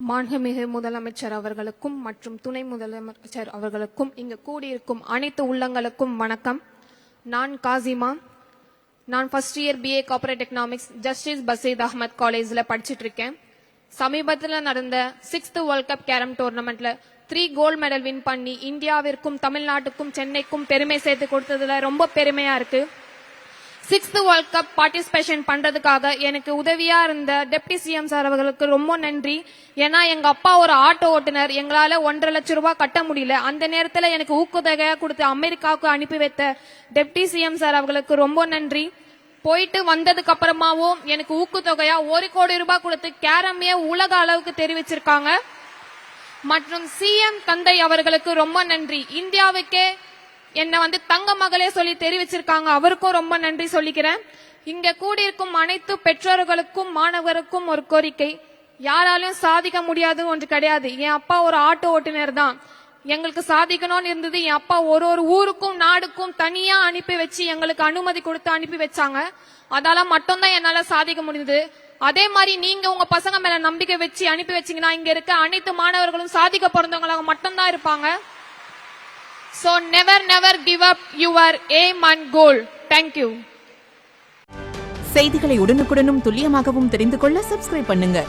மாண்புமிகு முதலமைச்சர் அவர்களுக்கும் மற்றும் துணை முதலமைச்சர் அவர்களுக்கும் இங்கு கூடியிருக்கும் அனைத்து உள்ளங்களுக்கும் வணக்கம். நான் காசிமா. நான் first year BA corporate economics justice Basheed Ahmed காலேஜ்ல படிச்சுட்டு இருக்கேன். சமீபத்தில் நடந்த 6th வேர்ல்ட் கப் கேரம் டோர்னமெண்ட்ல 3 கோல்ட் மெடல் வின் பண்ணி இந்தியாவிற்கும் தமிழ்நாட்டுக்கும் சென்னைக்கும் பெருமை சேர்த்து கொடுத்ததுல ரொம்ப பெருமையா இருக்கு. 6th வேர்ல்ட் கப் பார்ட்டிசிபேஷன் பண்றதுக்காக எனக்கு உதவியா இருந்த டெப்டி சிஎம் சார் அவர்களுக்கு ரொம்ப நன்றி. ஏன்னா எங்க அப்பா ஒரு ஆட்டோ ஓட்டுநர், எங்களால 1.5 லட்சம் ரூபாய் கட்ட முடியல. அந்த நேரத்துல எனக்கு ஊக்கத்தொகையா கொடுத்து அமெரிக்காவுக்கு அனுப்பி வைத்த டெப்டி சிஎம் சார் அவர்களுக்கு ரொம்ப நன்றி. போயிட்டு வந்ததுக்கு அப்புறமாவும் எனக்கு ஊக்கத்தொகையா 1 கோடி ரூபாய் கொடுத்து கேரமைய உலக அளவுக்கு தெரிவிச்சிருக்காங்க. மற்றும் சிஎம் தந்தை அவர்களுக்கு ரொம்ப நன்றி. இந்தியாவுக்கே என்ன தங்க மகளே சொல்லி தெரிவிச்சிருக்காங்க, அவருக்கும் ரொம்ப நன்றி சொல்லிக்கிறேன். இங்க கூடியிருக்கும் அனைத்து பெற்றோர்களுக்கும் மாணவருக்கும் ஒரு கோரிக்கை, யாராலும் சாதிக்க முடியாது ஒன்று கிடையாது. என் அப்பா ஒரு ஆட்டோ ஓட்டுநர் தான், எங்களுக்கு சாதிக்கணும்னு இருந்தது. என் அப்பா ஒரு ஊருக்கும் நாடுக்கும் தனியா அனுப்பி வச்சு எங்களுக்கு அனுமதி கொடுத்து அனுப்பி வச்சாங்க. அதால மட்டும்தான் என்னால சாதிக்க முடியுது. அதே மாதிரி நீங்க உங்க பசங்க மேல நம்பிக்கை வச்சு அனுப்பி வச்சீங்கன்னா இங்க இருக்க அனைத்து மாணவர்களும் சாதிக்க பிறந்தவங்களாக மட்டும்தான் இருப்பாங்க. So never give up your aim and goal. Thank you. செய்திகளை உடனுக்குடனும் துல்லியமாகவும் தெரிந்து கொள்ள சப்ஸ்கிரைப் பண்ணுங்க.